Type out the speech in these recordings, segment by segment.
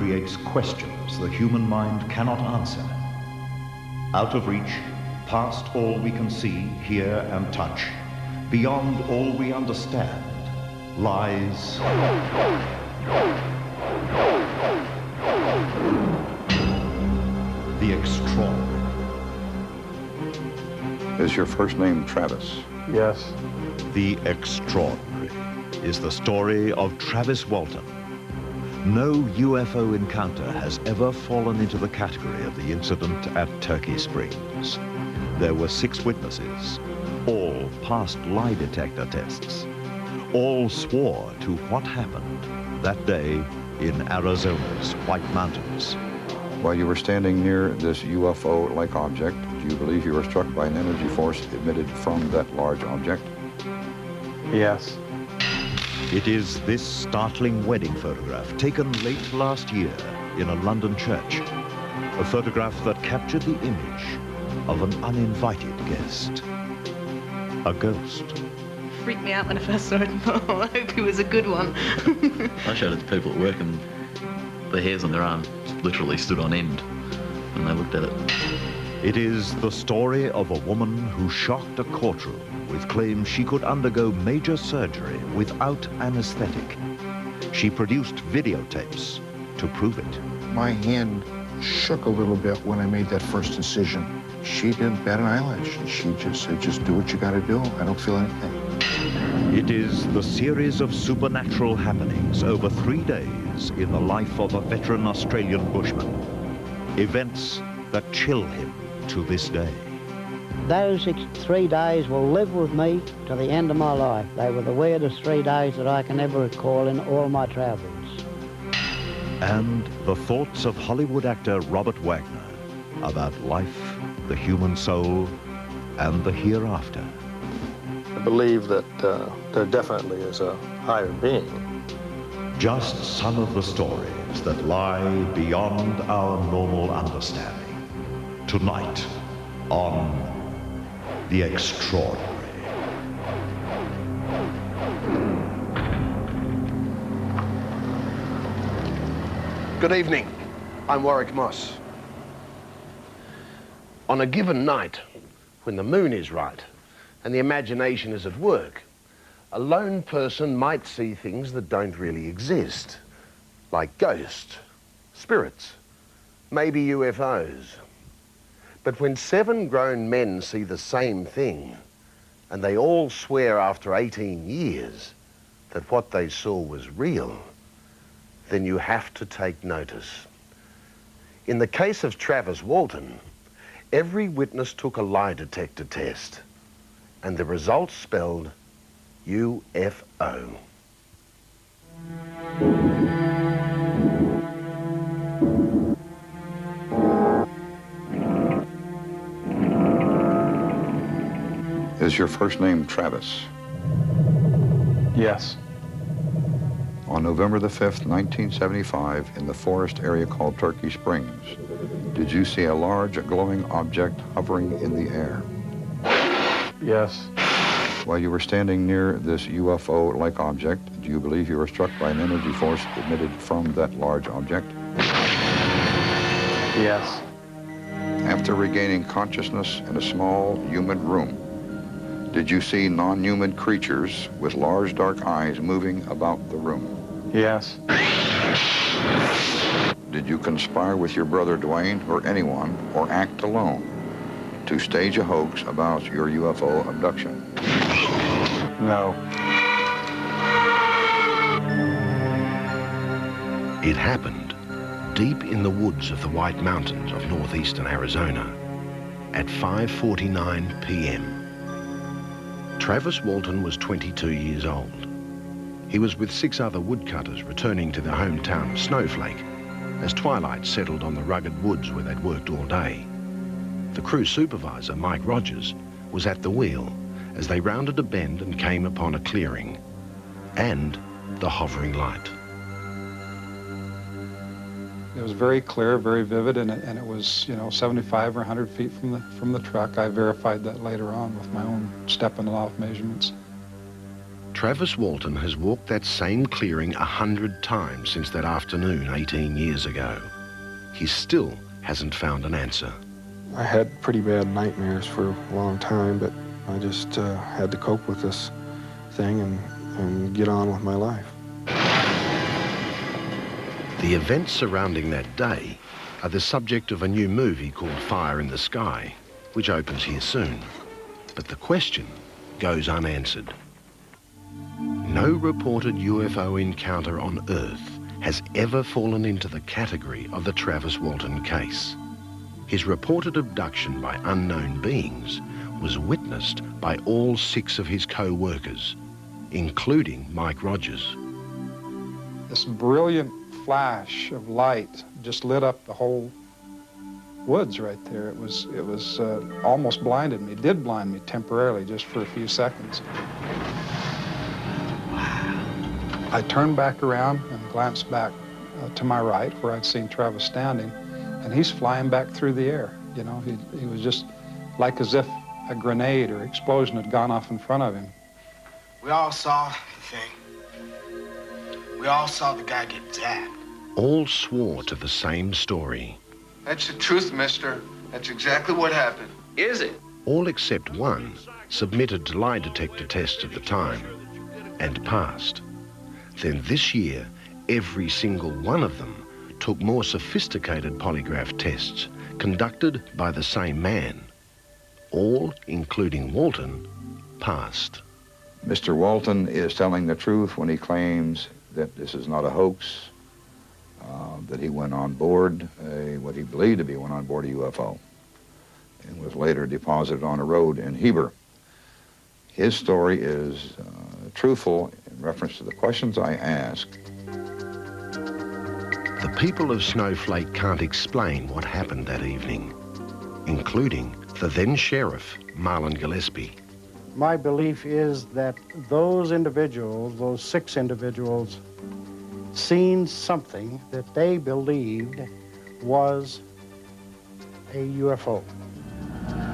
creates questions the human mind cannot answer. Out of reach, past all we can see, hear, and touch, beyond all we understand, lies the extraordinary. Is your first name Travis? Yes. The Extraordinary is the story of Travis Walton. No UFO encounter has ever fallen into the category of the incident at Turkey Springs. There were 6 witnesses, all passed lie detector tests. All swore to what happened that day in Arizona's White Mountains. While you were standing near this UFO-like object, do you believe you were struck by an energy force emitted from that large object? Yes. It is this startling wedding photograph taken late last year in a London church. A photograph that captured the image of an uninvited guest. A ghost. Freaked me out when I first saw it. Oh, I hope it was a good one. I showed it to people at work and the hairs on their arm literally stood on end when they looked at it. It is the story of a woman who shocked a courtroom with claims she could undergo major surgery without anesthetic. She produced videotapes to prove it. My hand shook a little bit when I made that first incision. She didn't bat an eyelash. She just said, just do what you gotta do. I don't feel anything. It is the series of supernatural happenings over 3 days in the life of a veteran Australian bushman. Events that chill him to this day. Those 3 days will live with me to the end of my life. They were the weirdest 3 days that I can ever recall in all my travels. And the thoughts of Hollywood actor Robert Wagner about life, the human soul, and the hereafter. I believe that there definitely is a higher being. Just some of the stories that lie beyond our normal understanding. Tonight on The Extraordinary. Good evening. I'm Warwick Moss. On a given night, when the moon is right and the imagination is at work, a lone person might see things that don't really exist, like ghosts, spirits, maybe UFOs. But when 7 grown men see the same thing, and they all swear after 18 years that what they saw was real, then you have to take notice. In the case of Travis Walton, every witness took a lie detector test, and the results spelled UFO. Is your first name Travis? Yes. On November the 5th, 1975, in the forest area called Turkey Springs, did you see a large glowing object hovering in the air? Yes. While you were standing near this UFO-like object, do you believe you were struck by an energy force emitted from that large object? Yes. After regaining consciousness in a small, humid room, did you see non-human creatures with large dark eyes moving about the room? Yes. Did you conspire with your brother Dwayne or anyone, or act alone, to stage a hoax about your UFO abduction? No. It happened deep in the woods of the White Mountains of northeastern Arizona at 5:49 p.m. Travis Walton was 22 years old. He was with 6 other woodcutters returning to their hometown of Snowflake as twilight settled on the rugged woods where they'd worked all day. The crew supervisor, Mike Rogers, was at the wheel as they rounded a bend and came upon a clearing and the hovering light. It was very clear, very vivid, and it was, 75 or 100 feet from the truck. I verified that later on with my own step and loft measurements. Travis Walton has walked that same clearing 100 times since that afternoon 18 years ago. He still hasn't found an answer. I had pretty bad nightmares for a long time, but I just had to cope with this thing and get on with my life. The events surrounding that day are the subject of a new movie called Fire in the Sky, which opens here soon. But the question goes unanswered. No reported UFO encounter on Earth has ever fallen into the category of the Travis Walton case. His reported abduction by unknown beings was witnessed by all 6 of his co-workers, including Mike Rogers. This brilliant flash of light just lit up the whole woods right there. It was almost blinded me. It did blind me temporarily, just for a few seconds. I turned back around and glanced back to my right, where I'd seen Travis standing, and he's flying back through the air. You know, he was just like as if a grenade or explosion had gone off in front of him. We all saw the thing. We all saw the guy get zapped. All swore to the same story. That's the truth, mister. That's exactly what happened. Is it? All except one submitted to lie detector tests at the time and passed. Then this year, every single one of them took more sophisticated polygraph tests conducted by the same man. All, including Walton, passed. Mr. Walton is telling the truth when he claims that this is not a hoax, that he went on board what he believed to be went on board a UFO and was later deposited on a road in Heber. His story is truthful in reference to the questions I asked. The people of Snowflake can't explain what happened that evening, including the then sheriff, Marlon Gillespie. My belief is that those individuals, those 6 individuals, seen something that they believed was a UFO.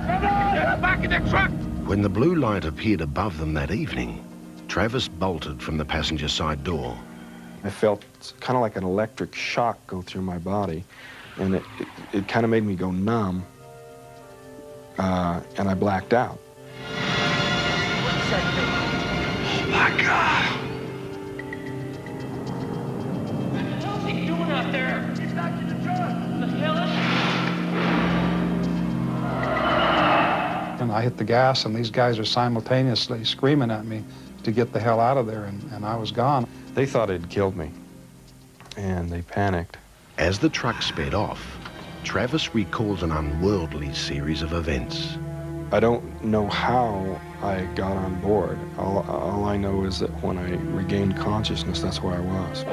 Back in the truck! When the blue light appeared above them that evening, Travis bolted from the passenger side door. I felt kind of like an electric shock go through my body, and it kind of made me go numb, and I blacked out. What's that thing? Oh, my God. What the hell's he doing out there? He's back in the truck. What the hell is it? And I hit the gas, and these guys are simultaneously screaming at me to get the hell out of there, and I was gone. They thought it had killed me, and they panicked. As the truck sped off, Travis recalls an unworldly series of events. I don't know how I got on board. All I know is that when I regained consciousness, that's where I was.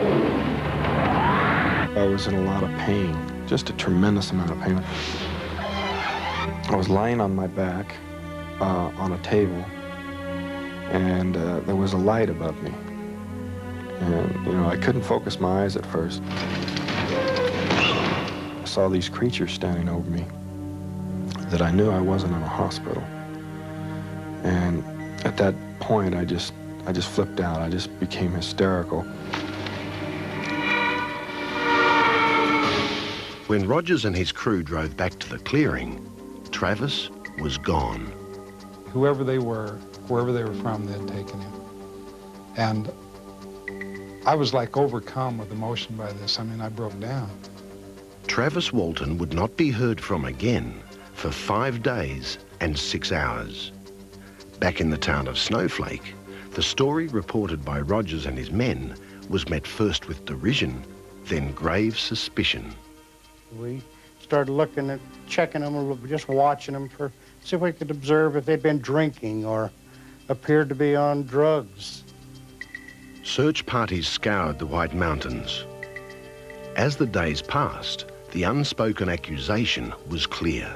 I was in a lot of pain, just a tremendous amount of pain. I was lying on my back on a table, and there was a light above me. And, you know, I couldn't focus my eyes at first. I saw these creatures standing over me that I knew I wasn't in a hospital. And at that point, I just flipped out. I just became hysterical. When Rogers and his crew drove back to the clearing, Travis was gone. Whoever they were, wherever they were from, they had taken him. And I was like overcome with emotion by this. I mean, I broke down. Travis Walton would not be heard from again for 5 days and 6 hours. Back in the town of Snowflake, the story reported by Rogers and his men was met first with derision, then grave suspicion. We started looking at, checking them, just watching them for, see if we could observe if they'd been drinking or appeared to be on drugs. Search parties scoured the White Mountains. As the days passed, the unspoken accusation was clear.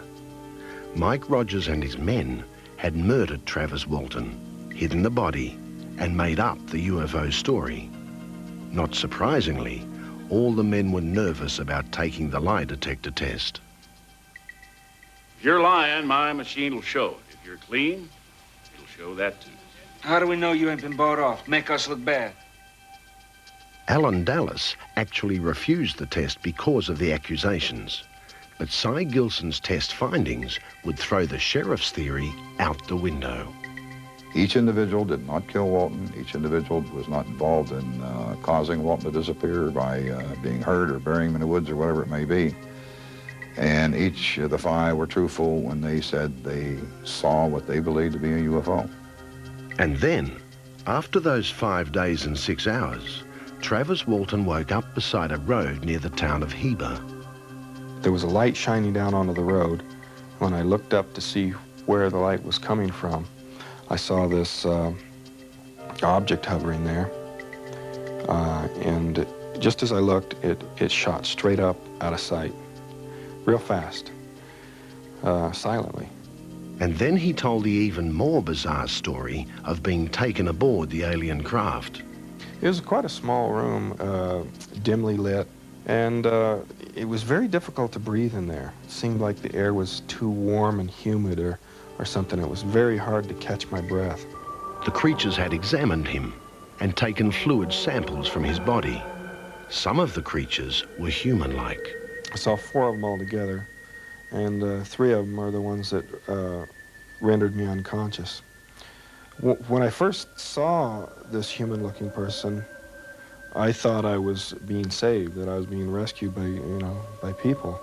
Mike Rogers and his men had murdered Travis Walton, hidden the body, and made up the UFO story. Not surprisingly, all the men were nervous about taking the lie detector test. If you're lying, my machine will show it. If you're clean, it'll show that too. How do we know you ain't been bought off? Make us look bad. Alan Dallas actually refused the test because of the accusations. But Cy Gilson's test findings would throw the sheriff's theory out the window. Each individual did not kill Walton. Each individual was not involved in causing Walton to disappear by being hurt or burying him in the woods or whatever it may be. And each of the 5 were truthful when they said they saw what they believed to be a UFO. And then, after those 5 days and 6 hours, Travis Walton woke up beside a road near the town of Heber. There was a light shining down onto the road. When I looked up to see where the light was coming from, I saw this object hovering there. And just as I looked, it shot straight up out of sight, real fast, silently. And then he told the even more bizarre story of being taken aboard the alien craft. It was quite a small room, dimly lit, and it was very difficult to breathe in there. It seemed like the air was too warm and humid or something. It was very hard to catch my breath. The creatures had examined him and taken fluid samples from his body. Some of the creatures were human-like. I saw 4 of them all together, and 3 of them are the ones that rendered me unconscious. When I first saw this human-looking person, I thought I was being saved, that I was being rescued by people.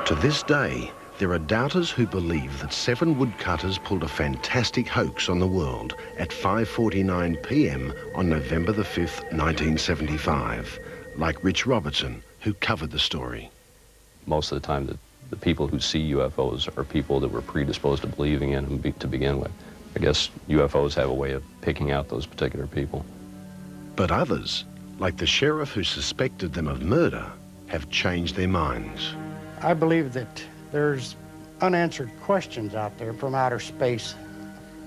To this day, there are doubters who believe that 7 woodcutters pulled a fantastic hoax on the world at 5:49 p.m. on November the 5th, 1975, like Rich Robertson, who covered the story. Most of the time, the people who see UFOs are people that were predisposed to believing in them to begin with. I guess UFOs have a way of picking out those particular people. But others, like the sheriff who suspected them of murder, have changed their minds. I believe that there's unanswered questions out there from outer space.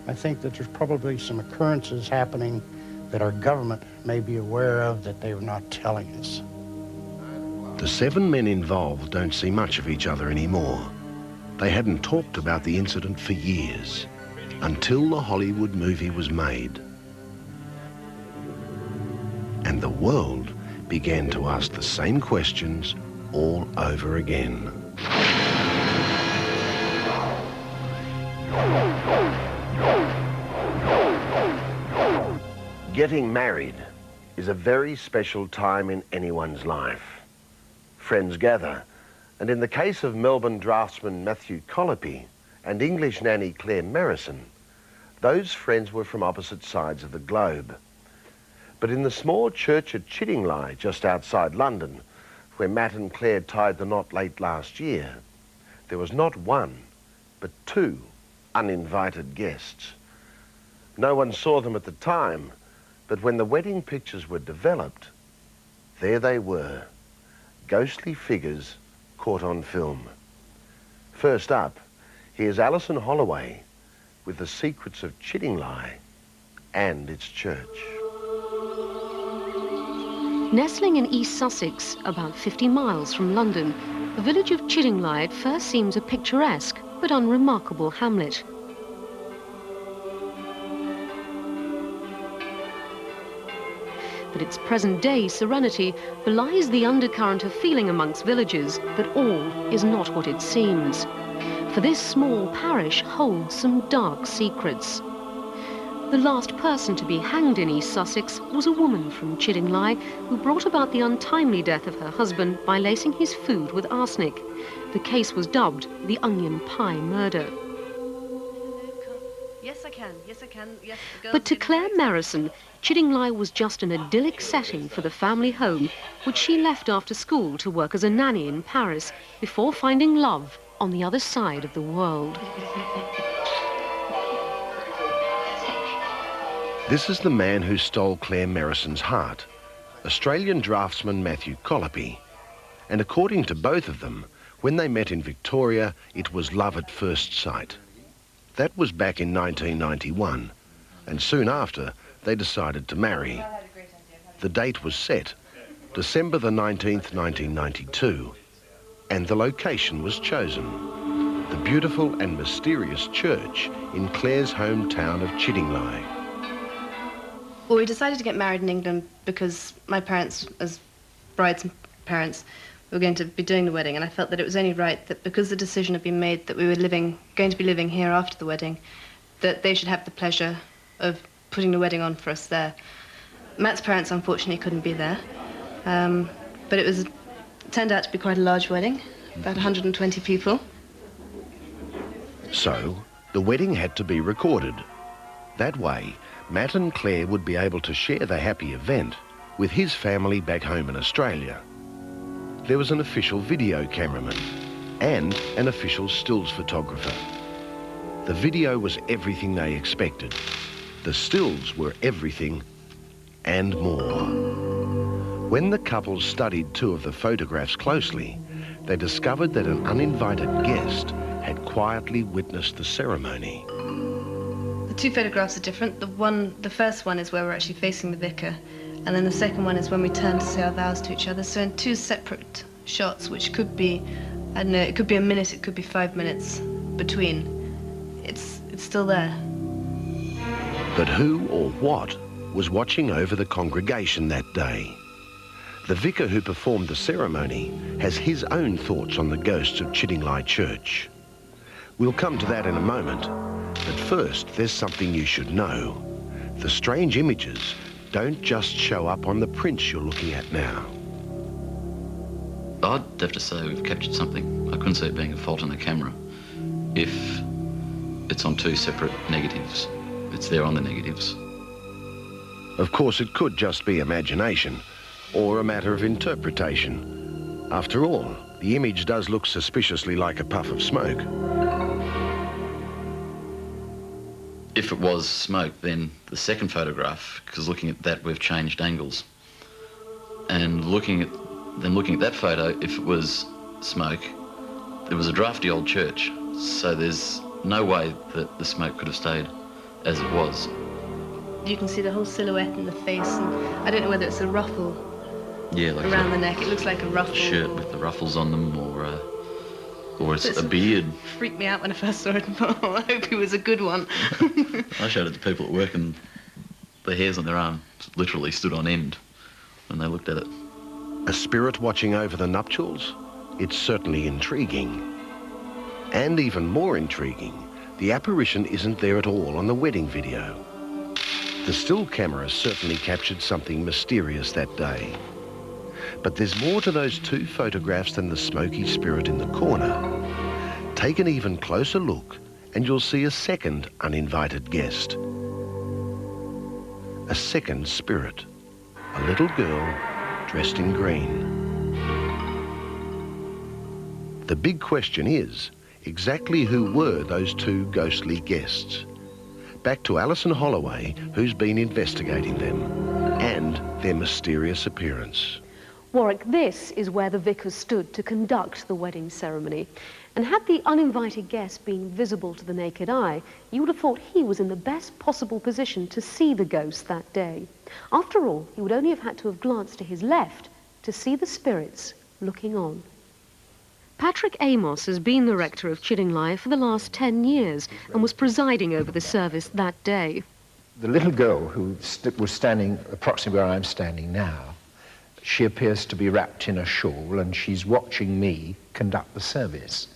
I think that there's probably some occurrences happening that our government may be aware of that they're not telling us. The 7 men involved don't see much of each other anymore. They hadn't talked about the incident for years, until the Hollywood movie was made. And the world began to ask the same questions all over again. Getting married is a very special time in anyone's life. Friends gather, and in the case of Melbourne draftsman Matthew Colopy and English nanny Claire Merrison, those friends were from opposite sides of the globe. But in the small church at Chiddingly, just outside London, where Matt and Claire tied the knot late last year, there was not 1, but 2 uninvited guests. No one saw them at the time, but when the wedding pictures were developed, there they were, ghostly figures caught on film. First up, here's Alison Holloway with the secrets of Chiddingly and its church. Nestling in East Sussex, about 50 miles from London, the village of Chiddingly at first seems a picturesque but unremarkable hamlet. But its present-day serenity belies the undercurrent of feeling amongst villagers that all is not what it seems. For this small parish holds some dark secrets. The last person to be hanged in East Sussex was a woman from Chiddingly who brought about the untimely death of her husband by lacing his food with arsenic. The case was dubbed the onion pie murder. Yes, I can. Yes, I can. Yes, the girls But to did Claire great. Merrison, Chiddingly was just an idyllic setting for the family home, which she left after school to work as a nanny in Paris before finding love on the other side of the world. This is the man who stole Claire Merrison's heart, Australian draftsman Matthew Colopy. And according to both of them, when they met in Victoria, it was love at first sight. That was back in 1991, and soon after, they decided to marry. The date was set, December the 19th, 1992, and the location was chosen. the beautiful and mysterious church in Claire's hometown of Chiddingly. Well, we decided to get married in England because my parents, as bride's parents, were going to be doing the wedding, and I felt that it was only right that because the decision had been made that we were going to be living here after the wedding, that they should have the pleasure of putting the wedding on for us there. Matt's parents, unfortunately, couldn't be there, but it turned out to be quite a large wedding, about 120 people. So, the wedding had to be recorded. That way, Matt and Claire would be able to share the happy event with his family back home in Australia. There was an official video cameraman and an official stills photographer. The video was everything they expected. The stills were everything and more. When the couple studied two of the photographs closely, they discovered that an uninvited guest had quietly witnessed the ceremony. The two photographs are different. The first one is where we're actually facing the vicar, and then the second one is when we turn to say our vows to each other. So in two separate shots, which could be, I don't know, it could be a minute, it could be 5 minutes between. It's still there. But who or what was watching over the congregation that day? The vicar who performed the ceremony has his own thoughts on the ghosts of Chiddingly Church. We'll come to that in a moment, but first there's something you should know. The strange images don't just show up on the prints you're looking at now. I'd have to say we've captured something. I couldn't see it being a fault in the camera. If it's on two separate negatives, it's there on the negatives. Of course, it could just be imagination or a matter of interpretation. After all, the image does look suspiciously like a puff of smoke. If it was smoke, then the second photograph, because looking at that, we've changed angles. And looking at that photo, if it was smoke, there was a drafty old church, so there's no way that the smoke could have stayed as it was. You can see the whole silhouette in the face, and I don't know whether it's a ruffle like around the neck. It looks like a ruffle. Shirt with the ruffles on them, or it's a beard. Freaked me out when I first saw it. I hope it was a good one. I showed it to people at work, and the hairs on their arm literally stood on end when they looked at it. A spirit watching over the nuptials? It's certainly intriguing. And even more intriguing, the apparition isn't there at all on the wedding video. The still camera certainly captured something mysterious that day. But there's more to those two photographs than the smoky spirit in the corner. Take an even closer look and you'll see a second uninvited guest. A second spirit. A little girl dressed in green. The big question is, exactly who were those two ghostly guests? Back to Alison Holloway, who's been investigating them, and their mysterious appearance. Warwick, this is where the vicar stood to conduct the wedding ceremony. And had the uninvited guest been visible to the naked eye, you would have thought he was in the best possible position to see the ghost that day. After all, he would only have had to have glanced to his left to see the spirits looking on. Patrick Amos has been the rector of Chiddingly for the last 10 years and was presiding over the service that day. The little girl who was standing approximately where I'm standing now, she appears to be wrapped in a shawl and she's watching me conduct the service,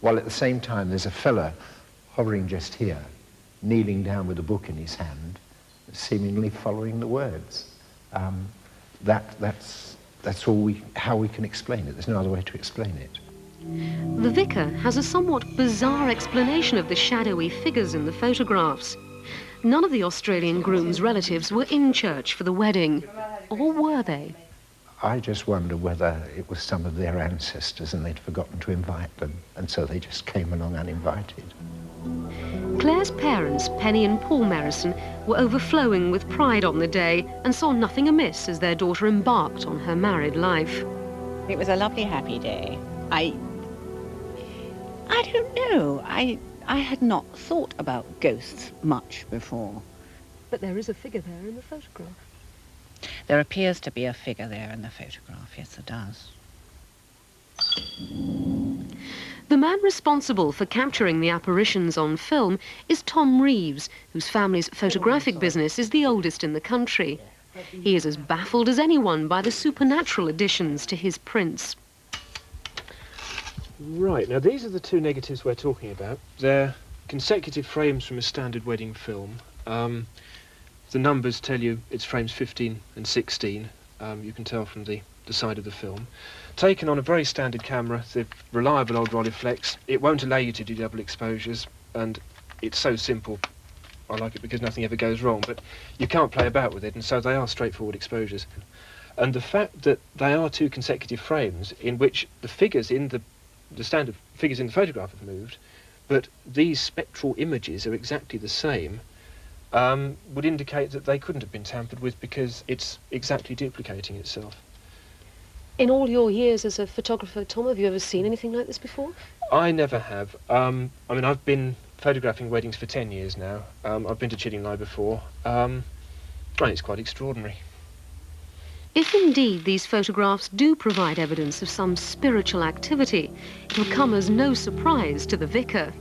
while at the same time there's a fella hovering just here, kneeling down with a book in his hand, seemingly following the words. That's how we can explain it. There's no other way to explain it. The vicar has a somewhat bizarre explanation of the shadowy figures in the photographs. None of the Australian groom's relatives were in church for the wedding, or were they? I just wonder whether it was some of their ancestors and they'd forgotten to invite them, and so they just came along uninvited. Claire's parents, Penny and Paul Merrison, were overflowing with pride on the day and saw nothing amiss as their daughter embarked on her married life. It was a lovely, happy day. I don't know. I had not thought about ghosts much before. But there is a figure there in the photograph. There appears to be a figure there in the photograph, yes, there does. The man responsible for capturing the apparitions on film is Tom Reeves, whose family's photographic business is the oldest in the country. He is as baffled as anyone by the supernatural additions to his prints. Right, now these are the two negatives we're talking about. They're consecutive frames from a standard wedding film. The numbers tell you it's frames 15 and 16. You can tell from the side of the film. Taken on a very standard camera, the reliable old Rolleiflex. It won't allow you to do double exposures, and it's so simple. I like it because nothing ever goes wrong, but you can't play about with it, and so they are straightforward exposures. And the fact that they are two consecutive frames in which the figures in the standard figures in the photograph have moved, but these spectral images are exactly the same, would indicate that they couldn't have been tampered with because it's exactly duplicating itself. In all your years as a photographer, Tom, have you ever seen anything like this before? I never have. I mean, I've been photographing weddings for 10 years now. I've been to Chiddingly before, and it's quite extraordinary. If indeed these photographs do provide evidence of some spiritual activity, it'll come as no surprise to the vicar.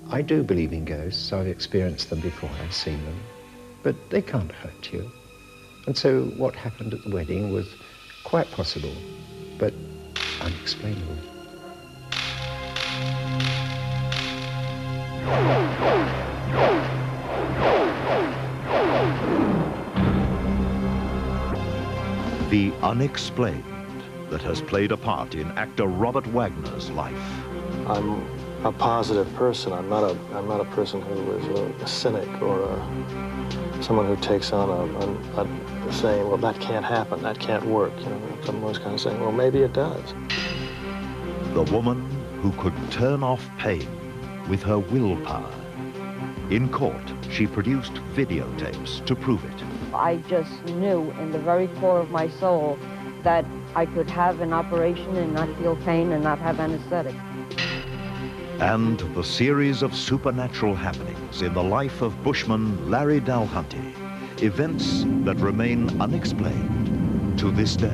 I do believe in ghosts. I've experienced them before, I've seen them, but they can't hurt you. And so what happened at the wedding was quite possible, but unexplainable. The unexplained that has played a part in actor Robert Wagner's life. I'm a positive person. I'm not a person who is a cynic or someone who takes on a saying, well, that can't happen, that can't work. You know, someone's kind of saying, well, maybe it does. The woman who could turn off pain with her willpower. In court, she produced videotapes to prove it. I just knew in the very core of my soul that I could have an operation and not feel pain and not have anesthetic. And the series of supernatural happenings in the life of Bushman Larry Dalhunty, events that remain unexplained to this day.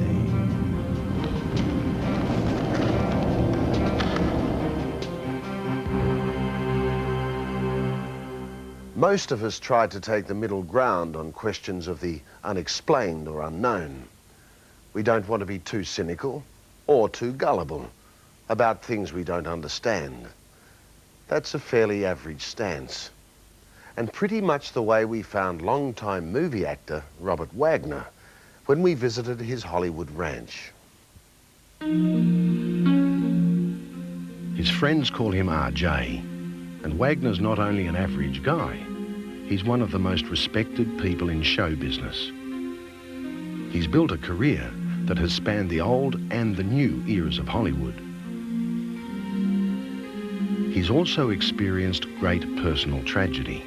Most of us try to take the middle ground on questions of the unexplained or unknown. We don't want to be too cynical or too gullible about things we don't understand. That's a fairly average stance, and pretty much the way we found long-time movie actor Robert Wagner when we visited his Hollywood ranch. His friends call him RJ, and Wagner's not only an average guy, he's one of the most respected people in show business. He's built a career that has spanned the old and the new eras of Hollywood. He's also experienced great personal tragedy.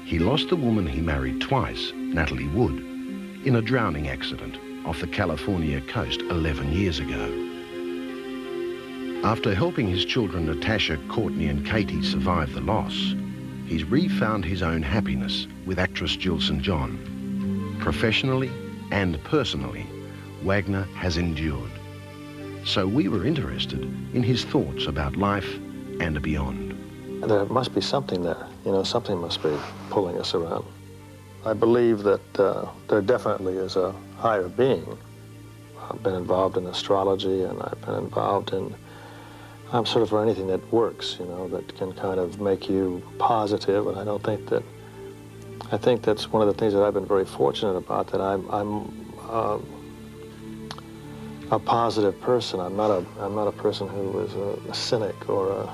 He lost the woman he married twice, Natalie Wood, in a drowning accident off the California coast 11 years ago. After helping his children Natasha, Courtney and Katie survive the loss, he's refound his own happiness with actress Jill St. John. Professionally and personally, Wagner has endured. So we were interested in his thoughts about life and beyond. There must be something there, you know, something must be pulling us around. I believe that there definitely is a higher being. I've been involved in astrology, and I've been involved in, I'm sort of for anything that works, you know, that can kind of make you positive, and I think that's one of the things that I've been very fortunate about, that I'm a positive person. I'm not a person who is a cynic or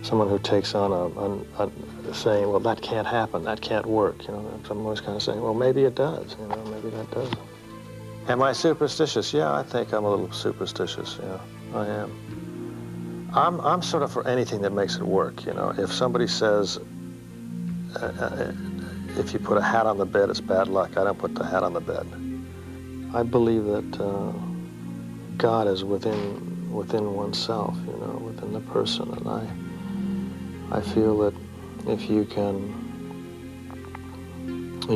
someone who takes on a saying, well, that can't happen, that can't work. You know, I'm always kind of saying, well, maybe it does. You know, maybe that does. Am I superstitious? Yeah, I think I'm a little superstitious. Yeah, I am. I'm sort of for anything that makes it work. You know, if somebody says, if you put a hat on the bed, it's bad luck, I don't put the hat on the bed. I believe that God is within oneself, you know, within the person, and I feel that if you can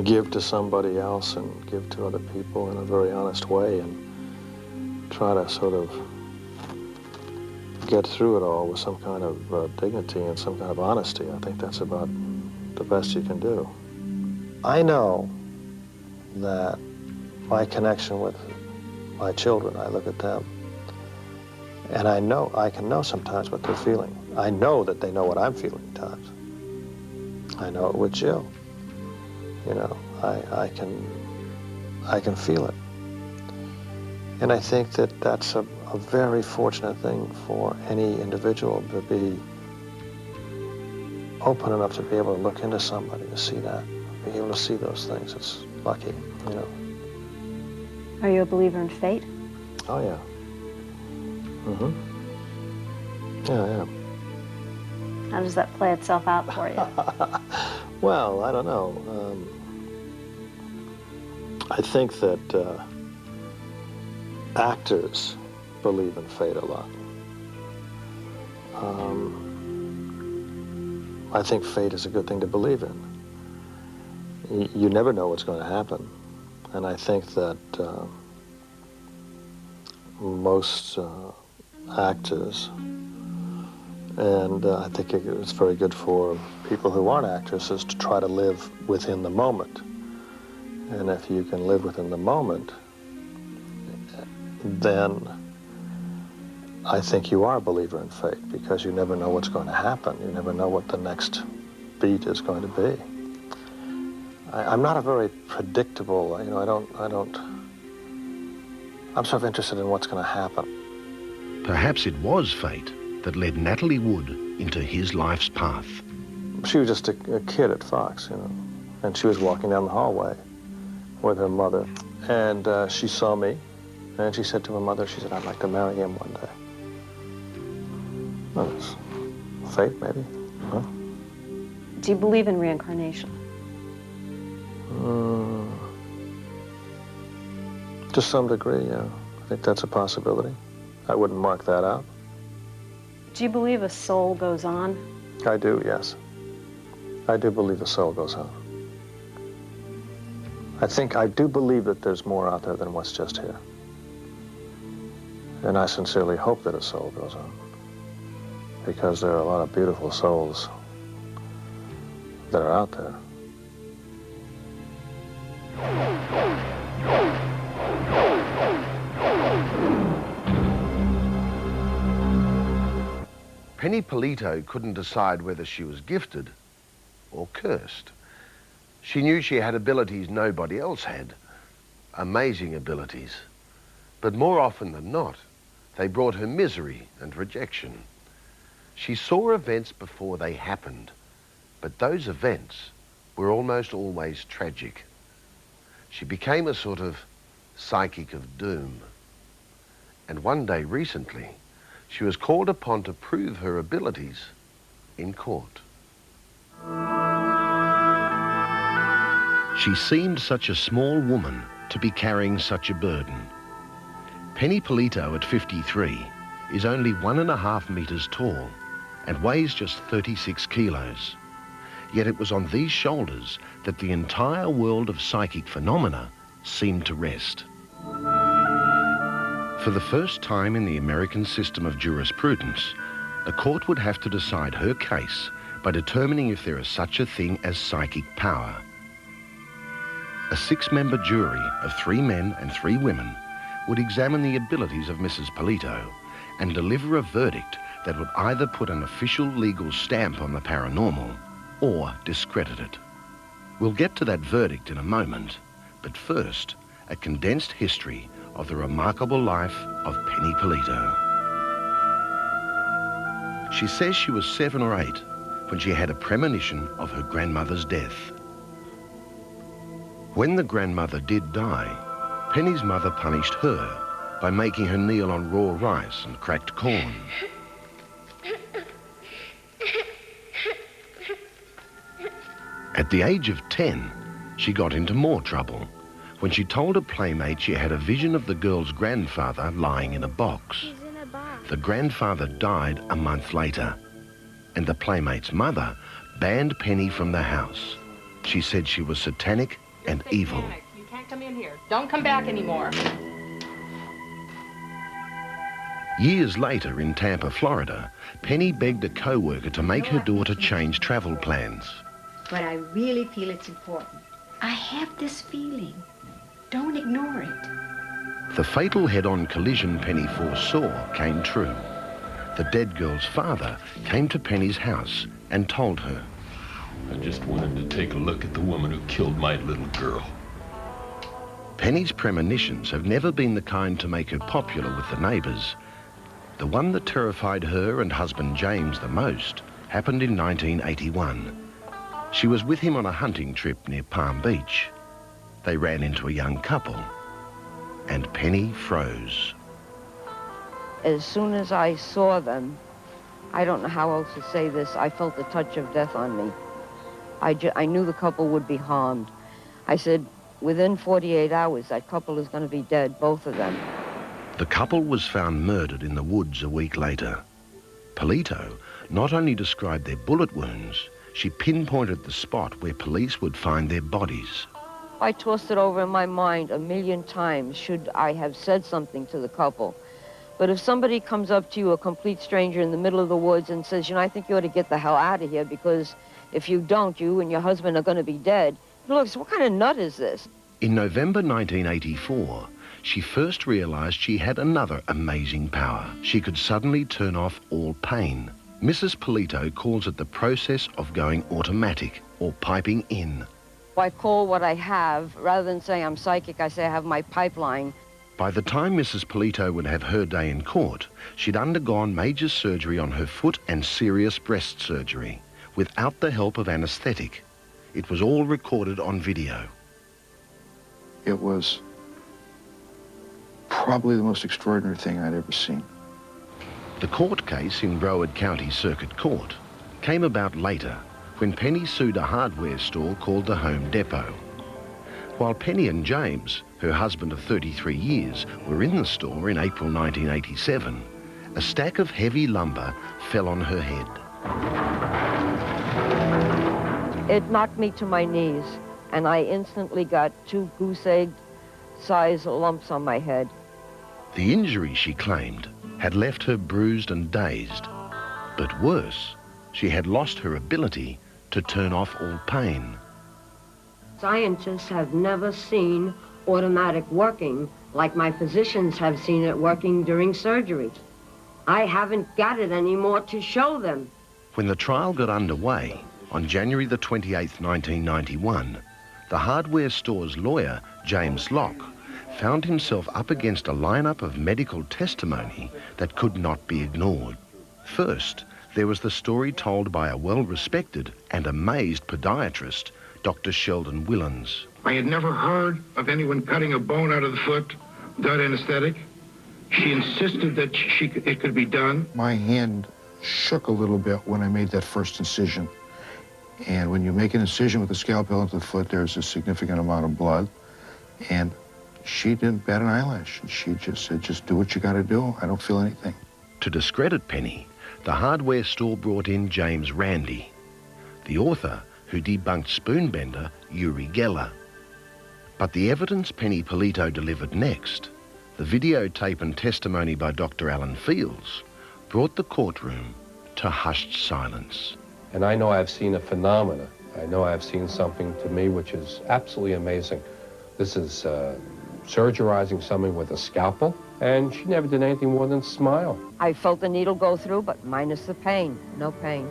give to somebody else and give to other people in a very honest way and try to sort of get through it all with some kind of dignity and some kind of honesty. I think that's about the best you can do. I know that my connection with my children, I look at them, and I can know sometimes what they're feeling. I know that they know what I'm feeling at times. I know it with Jill. You know, I can feel it. And I think that that's a very fortunate thing for any individual, to be open enough to be able to look into somebody, to see that, be able to see those things. It's lucky, you know. Are you a believer in fate? Oh, yeah. Mm-hmm. Yeah, I am. How does that play itself out for you? Well, I don't know. I think that actors believe in fate a lot. I think fate is a good thing to believe in. You never know what's going to happen. And I think that most actors, and I think it's very good for people who aren't actresses, to try to live within the moment. And if you can live within the moment, then I think you are a believer in fate, because you never know what's going to happen. You never know what the next beat is going to be. I'm not a very predictable, you know, I'm sort of interested in what's going to happen. Perhaps it was fate that led Natalie Wood into his life's path. She was just a kid at Fox, you know, and she was walking down the hallway with her mother, and she saw me, and she said to her mother, she said, "I'd like to marry him one day." Well, it's fate, maybe, huh? Do you believe in reincarnation? To some degree, yeah. I think that's a possibility. I wouldn't mark that out. Do you believe a soul goes on? I do, yes. I do believe a soul goes on. I do believe that there's more out there than what's just here. And I sincerely hope that a soul goes on, because there are a lot of beautiful souls that are out there. Penny Polito couldn't decide whether she was gifted or cursed. She knew she had abilities nobody else had, amazing abilities. But more often than not, they brought her misery and rejection. She saw events before they happened, but those events were almost always tragic. She became a sort of psychic of doom. And one day recently, she was called upon to prove her abilities in court. She seemed such a small woman to be carrying such a burden. Penny Polito, at 53, is only 1.5 meters tall and weighs just 36 kilos. Yet it was on these shoulders that the entire world of psychic phenomena seemed to rest. For the first time in the American system of jurisprudence, a court would have to decide her case by determining if there is such a thing as psychic power. A 6-member jury of 3 men and 3 women would examine the abilities of Mrs. Polito and deliver a verdict that would either put an official legal stamp on the paranormal or discredit it. We'll get to that verdict in a moment, but first, a condensed history of the remarkable life of Penny Polito. She says she was 7 or 8 when she had a premonition of her grandmother's death. When the grandmother did die, Penny's mother punished her by making her kneel on raw rice and cracked corn. At the age of 10, she got into more trouble when she told a playmate she had a vision of the girl's grandfather lying in a box. The grandfather died a month later, and the playmate's mother banned Penny from the house. She said she was satanic and evil. You can't come in here. Don't come back anymore. Years later in Tampa, Florida, Penny begged a co-worker to make her daughter change travel plans. But I really feel it's important. I have this feeling. Don't ignore it. The fatal head-on collision Penny foresaw came true. The dead girl's father came to Penny's house and told her, I just wanted to take a look at the woman who killed my little girl. Penny's premonitions have never been the kind to make her popular with the neighbours. The one that terrified her and husband James the most happened in 1981. She was with him on a hunting trip near Palm Beach. They ran into a young couple, and Penny froze. As soon as I saw them, I don't know how else to say this, I felt the touch of death on me. I knew the couple would be harmed. I said, within 48 hours, that couple is going to be dead, both of them. The couple was found murdered in the woods a week later. Polito not only described their bullet wounds, she pinpointed the spot where police would find their bodies. I tossed it over in my mind a million times, should I have said something to the couple. But if somebody comes up to you, a complete stranger in the middle of the woods, and says, you know, I think you ought to get the hell out of here, because if you don't, you and your husband are going to be dead. Look, what kind of nut is this? In November 1984, she first realised she had another amazing power. She could suddenly turn off all pain. Mrs. Polito calls it the process of going automatic, or piping in. I call what I have, rather than saying I'm psychic, I say I have my pipeline. By the time Mrs. Polito would have her day in court, she'd undergone major surgery on her foot and serious breast surgery, without the help of anaesthetic. It was all recorded on video. It was probably the most extraordinary thing I'd ever seen. The court case in Broward County Circuit Court came about later when Penny sued a hardware store called the Home Depot. While Penny and James, her husband of 33 years, were in the store in April 1987, a stack of heavy lumber fell on her head. It knocked me to my knees, and I instantly got 2 goose-egg-sized lumps on my head. The injury, she claimed, had left her bruised and dazed. But worse, she had lost her ability to turn off all pain. Scientists have never seen automatic working like my physicians have seen it working during surgery. I haven't got it anymore to show them. When the trial got underway, on January the 28th, 1991, the hardware store's lawyer, James Locke, found himself up against a lineup of medical testimony that could not be ignored. First, there was the story told by a well-respected and amazed podiatrist, Dr. Sheldon Willans. I had never heard of anyone cutting a bone out of the foot without anesthetic. She insisted that it could be done. My hand shook a little bit when I made that first incision. And when you make an incision with a scalpel into the foot, there's a significant amount of blood. And she didn't bat an eyelash. She just said, just do what you got to do. I don't feel anything. To discredit Penny, the hardware store brought in James Randi, the author who debunked Spoonbender Uri Geller. But the evidence Penny Polito delivered next, the videotape and testimony by Dr. Alan Fields, brought the courtroom to hushed silence. And I know I've seen a phenomena. I know I've seen something to me which is absolutely amazing. This is surgerizing someone with a scalpel, and she never did anything more than smile. I felt the needle go through, but minus the pain, no pain.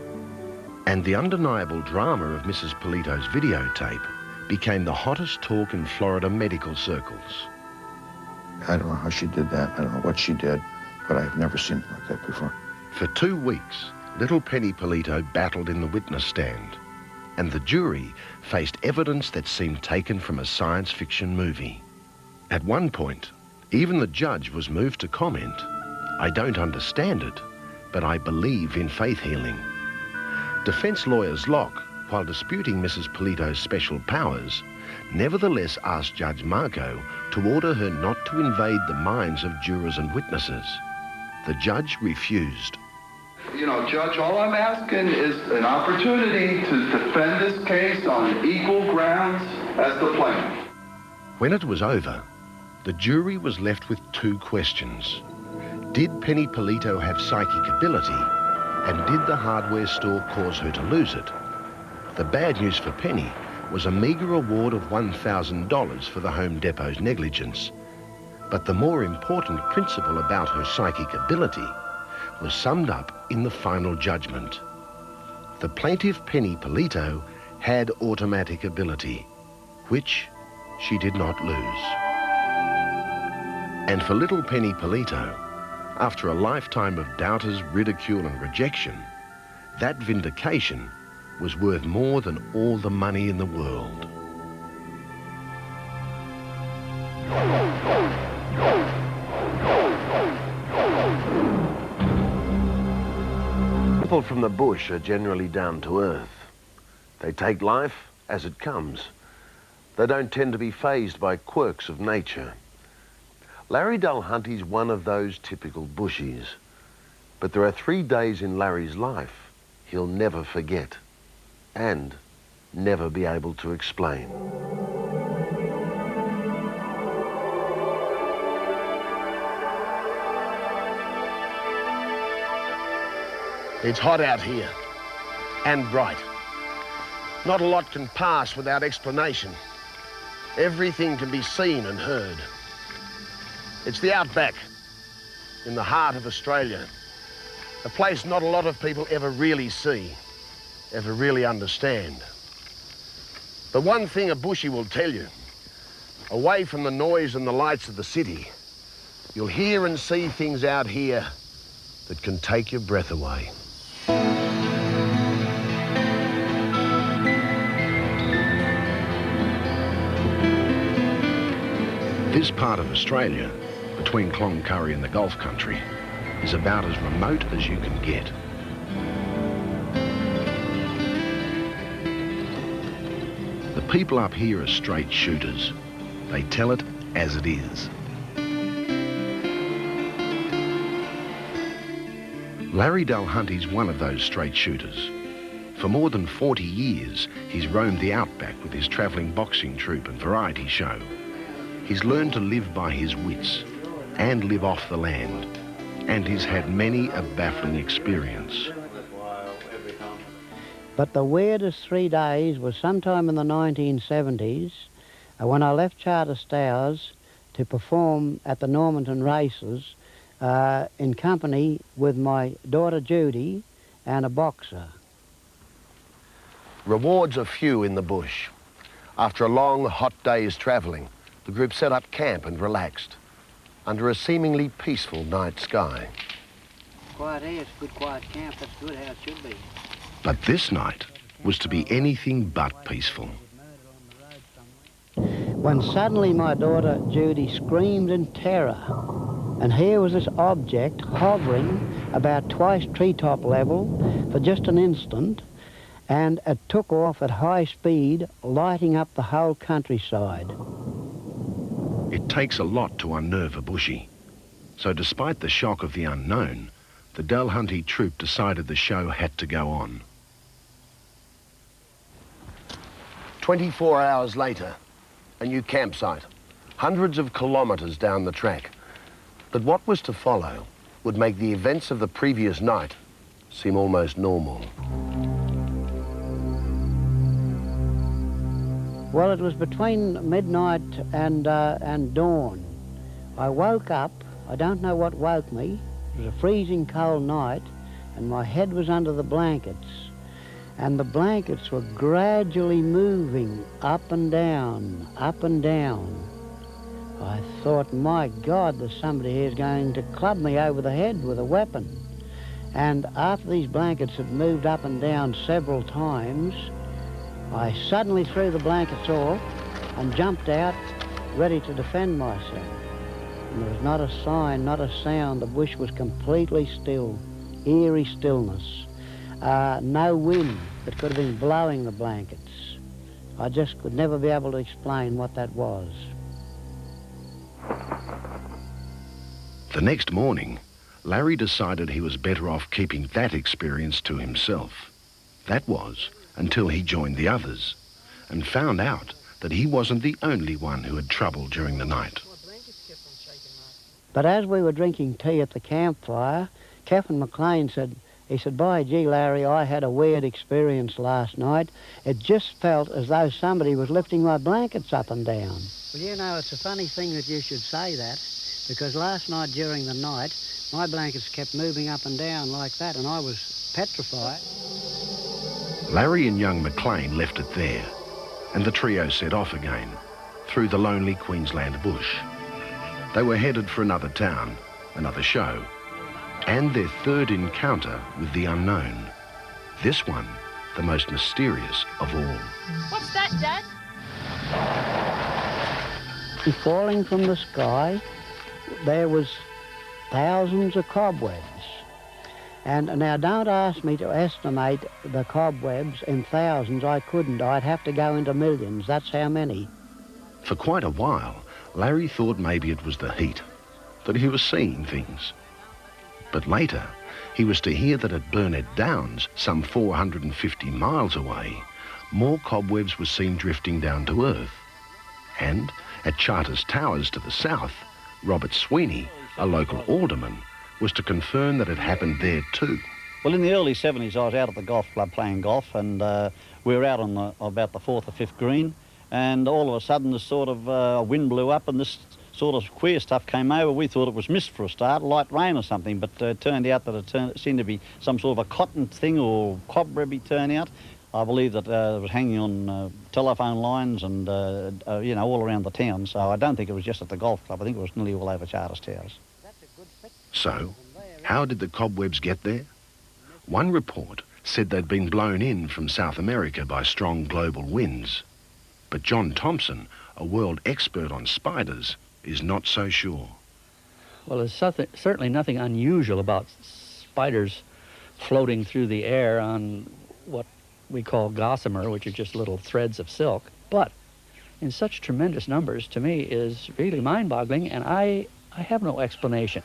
And the undeniable drama of Mrs. Polito's videotape became the hottest talk in Florida medical circles. I don't know how she did that. I don't know what she did, but I've never seen it like that before. For 2 weeks, little Penny Polito battled in the witness stand, and the jury faced evidence that seemed taken from a science fiction movie. At one point, even the judge was moved to comment, "I don't understand it, but I believe in faith healing." Defense lawyers Locke, while disputing Mrs. Polito's special powers, nevertheless asked Judge Marco to order her not to invade the minds of jurors and witnesses. The judge refused. You know, Judge, all I'm asking is an opportunity to defend this case on equal grounds as the plaintiff. When it was over, the jury was left with 2 questions. Did Penny Polito have psychic ability? And did the hardware store cause her to lose it? The bad news for Penny was a meagre reward of $1,000 for the Home Depot's negligence. But the more important principle about her psychic ability was summed up in the final judgment. The plaintiff, Penny Polito, had automatic ability, which she did not lose. And for little Penny Polito, after a lifetime of doubters, ridicule and rejection, that vindication was worth more than all the money in the world. People from the bush are generally down to earth. They take life as it comes. They don't tend to be fazed by quirks of nature. Larry Dulhunty's one of those typical bushies. But there are 3 days in Larry's life he'll never forget and never be able to explain. It's hot out here, and bright. Not a lot can pass without explanation. Everything can be seen and heard. It's the outback, in the heart of Australia. A place not a lot of people ever really see, ever really understand. The one thing a bushie will tell you, away from the noise and the lights of the city, you'll hear and see things out here that can take your breath away. This part of Australia, between Cloncurry and the Gulf Country, is about as remote as you can get. The people up here are straight shooters. They tell it as it is. Larry Dulhunty's one of those straight shooters. For more than 40 years, he's roamed the outback with his travelling boxing troupe and variety show. He's learned to live by his wits and live off the land, and he's had many a baffling experience. But the weirdest 3 days was sometime in the 1970s when I left Charter Stowers to perform at the Normanton races in company with my daughter Judy and a boxer. Rewards are few in the bush. After a long, hot day's travelling, the group set up camp and relaxed under a seemingly peaceful night sky. Quiet air, it's a good quiet camp. That's good how it should be. But this night was to be anything but peaceful. When suddenly my daughter Judy screamed in terror, and here was this object hovering about twice treetop level for just an instant, and it took off at high speed, lighting up the whole countryside. It takes a lot to unnerve a bushie. So despite the shock of the unknown, the Dulhunty troupe decided the show had to go on. 24 hours later, a new campsite, hundreds of kilometres down the track. But what was to follow would make the events of the previous night seem almost normal. Well, it was between midnight and dawn. I woke up. I don't know what woke me. It was a freezing cold night, and my head was under the blankets. And the blankets were gradually moving up and down, up and down. I thought, my God, there's somebody here's going to club me over the head with a weapon. And after these blankets had moved up and down several times, I suddenly threw the blankets off and jumped out, ready to defend myself. And there was not a sign, not a sound. The bush was completely still, eerie stillness. No wind that could have been blowing the blankets. I just could never be able to explain what that was. The next morning, Larry decided he was better off keeping that experience to himself. That was until he joined the others and found out that he wasn't the only one who had trouble during the night. But as we were drinking tea at the campfire, Captain McLean said, by gee, Larry, I had a weird experience last night. It just felt as though somebody was lifting my blankets up and down. Well, you know, it's a funny thing that you should say that, because last night during the night, my blankets kept moving up and down like that, and I was petrified. Larry and young McLean left it there, and the trio set off again, through the lonely Queensland bush. They were headed for another town, another show, and their third encounter with the unknown. This one, the most mysterious of all. What's that, Dad? Falling from the sky, there was thousands of cobwebs. And now don't ask me to estimate the cobwebs in thousands. I couldn't. I'd have to go into millions. That's how many. For quite a while, Larry thought maybe it was the heat, that he was seeing things. But later, he was to hear that at Burnett Downs, some 450 miles away, more cobwebs were seen drifting down to Earth. And at Charters Towers to the south, Robert Sweeney, a local alderman, was to confirm that it happened there too. Well, in the early 70s, I was out at the golf club playing golf, and we were out on about the 4th or 5th green, and all of a sudden this sort of wind blew up and this sort of queer stuff came over. We thought it was mist for a start, light rain or something, but it turned out that it seemed to be some sort of a cotton thing or cobwebby turnout. I believe that it was hanging on telephone lines and, you know, all around the town. So I don't think it was just at the golf club. I think it was nearly all over Charters Towers. So, how did the cobwebs get there? One report said they'd been blown in from South America by strong global winds. But John Thompson, a world expert on spiders, is not so sure. Well, there's certainly nothing unusual about spiders floating through the air on what we call gossamer, which are just little threads of silk. But in such tremendous numbers, to me, is really mind-boggling, and I have no explanation.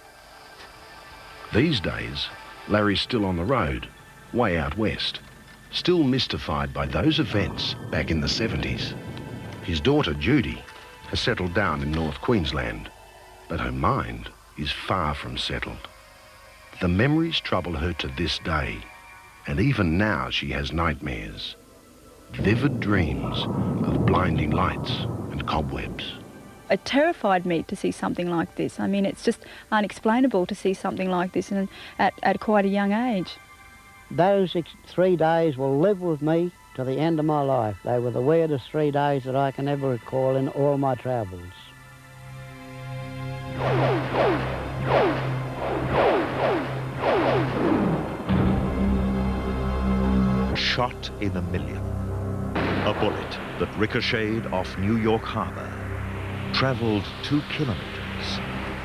These days, Larry's still on the road, way out west, still mystified by those events back in the 70s. His daughter, Judy, has settled down in North Queensland, but her mind is far from settled. The memories trouble her to this day, and even now she has nightmares, vivid dreams of blinding lights and cobwebs. It terrified me to see something like this. I mean, it's just unexplainable to see something like this at quite a young age. Those 3 days will live with me to the end of my life. They were the weirdest 3 days that I can ever recall in all my travels. Shot in a million. A bullet that ricocheted off New York Harbor, traveled 2 kilometers,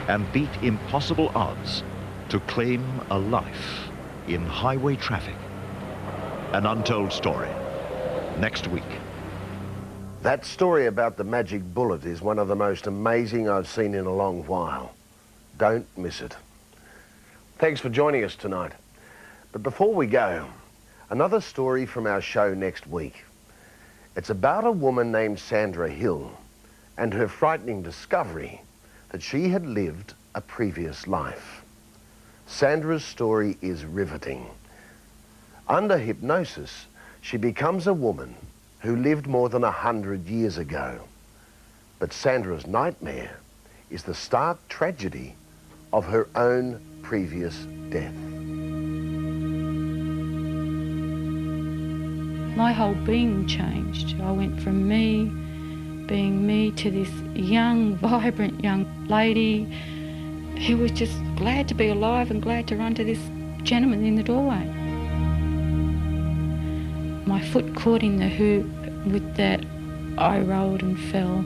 and beat impossible odds to claim a life in highway traffic. An untold story. Next week. That story about the magic bullet is one of the most amazing I've seen in a long while. Don't miss it. Thanks for joining us tonight. But before we go, another story from our show next week. It's about a woman named Sandra Hill and her frightening discovery that she had lived a previous life. Sandra's story is riveting. Under hypnosis, she becomes a woman who lived more than 100 years ago. But Sandra's nightmare is the stark tragedy of her own previous death. My whole being changed. I went from me being me to this young, vibrant young lady who was just glad to be alive and glad to run to this gentleman in the doorway. My foot caught in the hoop. With that, I rolled and fell.